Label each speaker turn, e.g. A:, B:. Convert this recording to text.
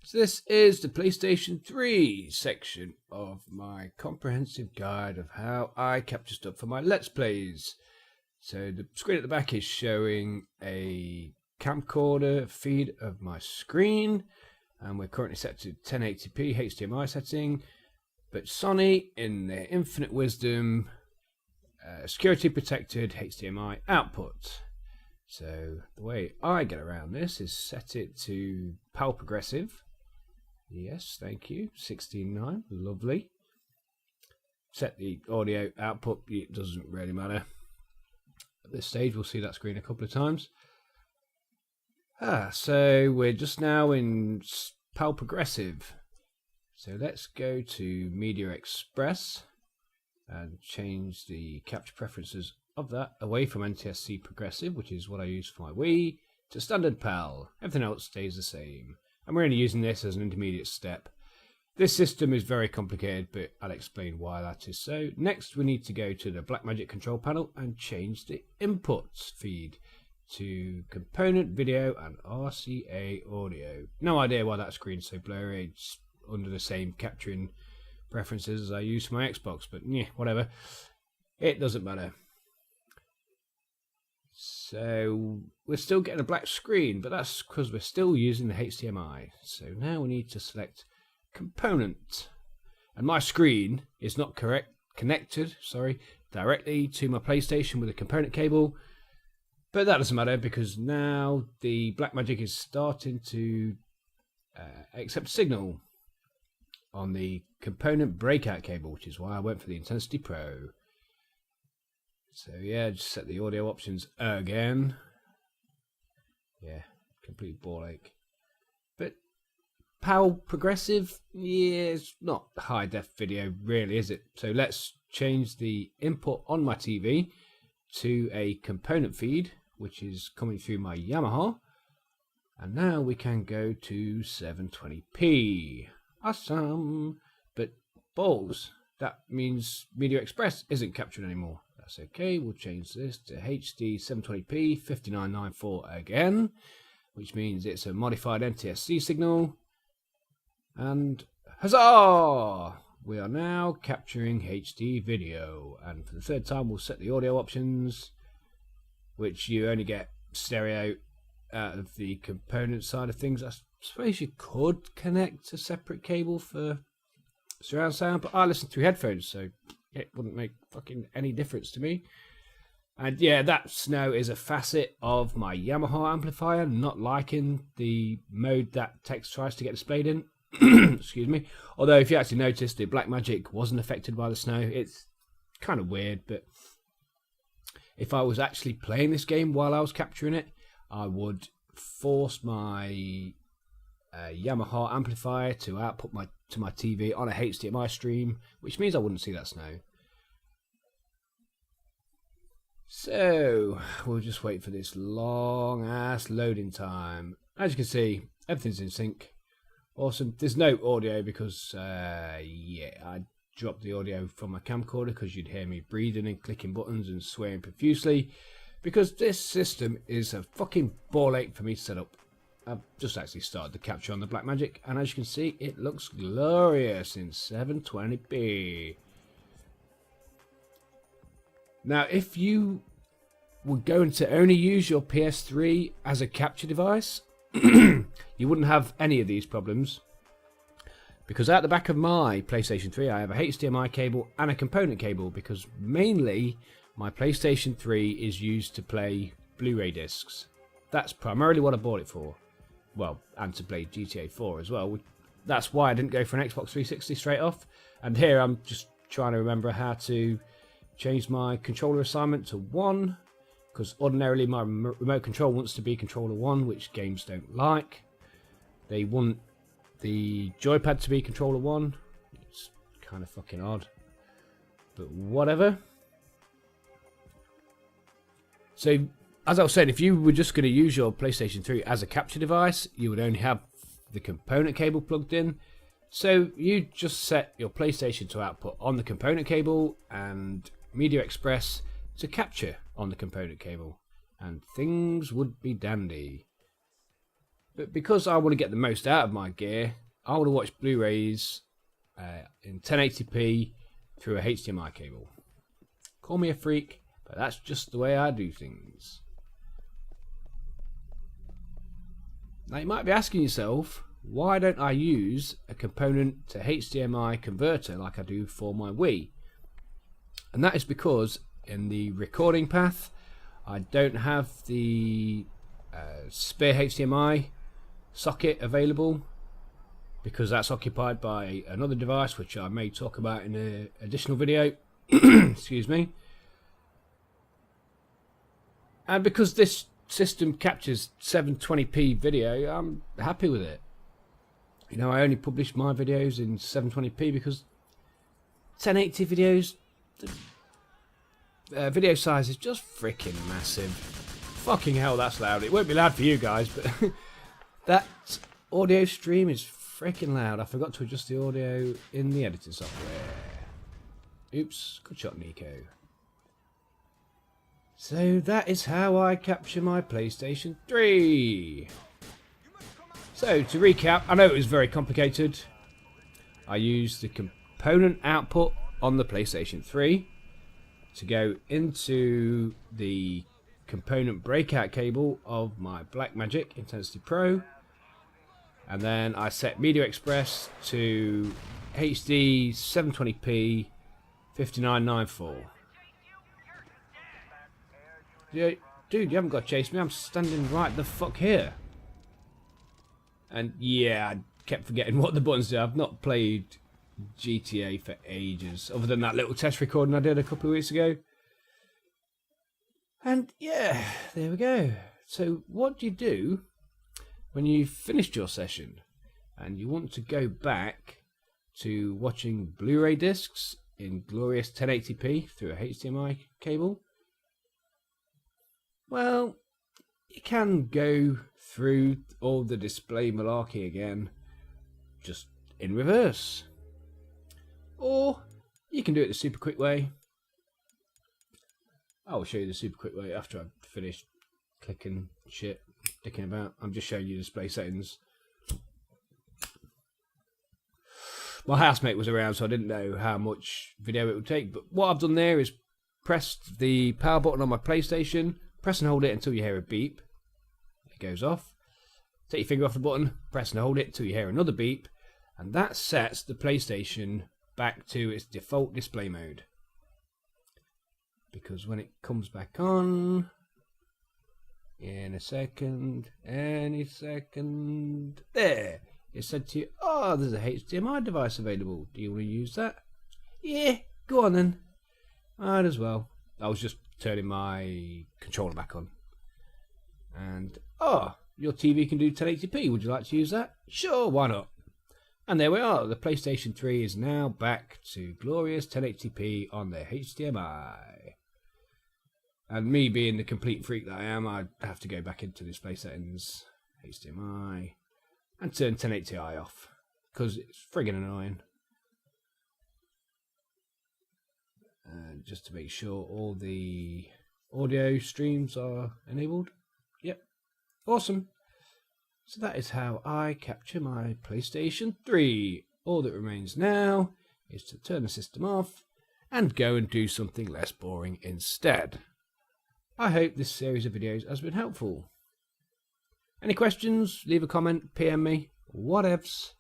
A: So this is the PlayStation 3 section of my comprehensive guide of how I capture stuff for my Let's Plays. So the screen at the back is showing a camcorder feed of my screen, and we're currently set to 1080p HDMI setting, but Sony, in their infinite wisdom, security protected HDMI output. So the way I get around this is set it to PAL progressive. Yes, thank you. 16:9, lovely. Set the audio output, it doesn't really matter. At this stage, we'll see that screen a couple of times. So we're just now in PAL progressive. So let's go to Media Express and change the capture preferences of that away from NTSC progressive, which is what I use for my Wii, to standard PAL. Everything else stays the same. I'm only using this as an intermediate step. This system is very complicated, but I'll explain why that is so. Next, we need to go to the Blackmagic control panel and change the inputs feed to component video and RCA audio. No idea why that screen's so blurry. It's under the same capturing preferences as I use for my Xbox, but yeah, whatever. It doesn't matter. So we're still getting a black screen, but that's because we're still using the HDMI. So now we need to select component, and my screen is not connected directly to my PlayStation with a component cable, but that doesn't matter because now the Blackmagic is starting to accept signal on the component breakout cable, which is why I went for the Intensity Pro. So yeah, just set the audio options again. Yeah, complete ball ache. But PAL progressive, yeah, it's not high def video really, is it? So let's change the input on my TV to a component feed, which is coming through my Yamaha. And now we can go to 720p. Awesome. But balls, that means Media Express isn't captured anymore. That's okay, we'll change this to HD 720p 5994 again, which means it's a modified NTSC signal. And huzzah! We are now capturing HD video. And for the third time, we'll set the audio options, which you only get stereo out of the component side of things. I suppose you could connect a separate cable for surround sound, but I listen through headphones, so it wouldn't make fucking any difference to me. And yeah, that now is a facet of my Yamaha amplifier not liking the mode that text tries to get displayed in. Excuse me. Although if you actually notice, the Blackmagic wasn't affected by the snow. It's kind of weird, but if I was actually playing this game while I was capturing it, I would force my Yamaha amplifier to output to my TV on a HDMI stream, which means I wouldn't see that snow. So we'll just wait for this long ass loading time. As you can see, everything's in sync. Awesome. There's no audio because yeah, I dropped the audio from my camcorder because you'd hear me breathing and clicking buttons and swearing profusely, because this system is a fucking ball ache for me to set up. I've just actually started the capture on the Blackmagic, and as you can see, it looks glorious in 720p. Now, if you were going to only use your PS3 as a capture device, you wouldn't have any of these problems, because at the back of my PlayStation 3, I have a HDMI cable and a component cable, because mainly my PlayStation 3 is used to play Blu-ray discs. That's primarily what I bought it for. Well, and to play GTA 4 as well. That's why I didn't go for an Xbox 360 straight off. And here I'm just trying to remember how to change my controller assignment to 1, because ordinarily my remote control wants to be controller 1, which games don't like. They want the joypad to be controller 1. It's kind of fucking odd, but whatever. So as I was saying, if you were just going to use your PlayStation 3 as a capture device, you would only have the component cable plugged in. So you just set your PlayStation to output on the component cable and Media Express to capture on the component cable, and things would be dandy. But because I want to get the most out of my gear, I want to watch Blu-rays in 1080p through a HDMI cable. Call me a freak, but that's just the way I do things. Now you might be asking yourself, why don't I use a component to HDMI converter like I do for my Wii? And that is because in the recording path I don't have the spare HDMI socket available, because that's occupied by another device which I may talk about in an additional video. Excuse me. And because this system captures 720p video, I'm happy with it. You know, I only publish my videos in 720p because 1080 videos, the video size is just freaking massive. Fucking hell, that's loud. It won't be loud for you guys, but that audio stream is freaking loud. I forgot to adjust the audio in the editing software. Oops, good shot, Nico. So that is how I capture my PlayStation 3. So to recap, I know it was very complicated. I used the component output on the PlayStation 3 to go into the component breakout cable of my Blackmagic Intensity Pro, and then I set Media Express to HD 720p 5994. Yeah, dude, you haven't got to chase me. I'm standing right the fuck here. And yeah, I kept forgetting what the buttons do. I've not played GTA for ages, other than that little test recording I did a couple of weeks ago. And yeah, there we go. So what do you do when you've finished your session and you want to go back to watching Blu-ray discs in glorious 1080p through a HDMI cable? Well, you can go through all the display malarkey again, just in reverse. Or you can do it the super quick way. I'll show you the super quick way after I've finished clicking shit, dicking about. I'm just showing you display settings. My housemate was around, so I didn't know how much video it would take. But what I've done there is pressed the power button on my PlayStation, press and hold it until you hear a beep. It goes off. Take your finger off the button, press and hold it until you hear another beep, and that sets the PlayStation back to its default display mode. Because when it comes back on, in a second, any second, there, it said to you, oh, there's a HDMI device available. Do you want to use that? Yeah, go on then. Might as well. I was just turning my controller back on. And, oh, your TV can do 1080p. Would you like to use that? Sure, why not? And there we are. The PlayStation 3 is now back to glorious 1080p on the HDMI. And me being the complete freak that I am, I'd have to go back into display settings, HDMI, and turn 1080i off, because it's friggin' annoying. And just to make sure all the audio streams are enabled. Yep, awesome. So that is how I capture my PlayStation 3. All that remains now is to turn the system off and go and do something less boring instead. I hope this series of videos has been helpful. Any questions? Leave a comment, PM me, whatevs.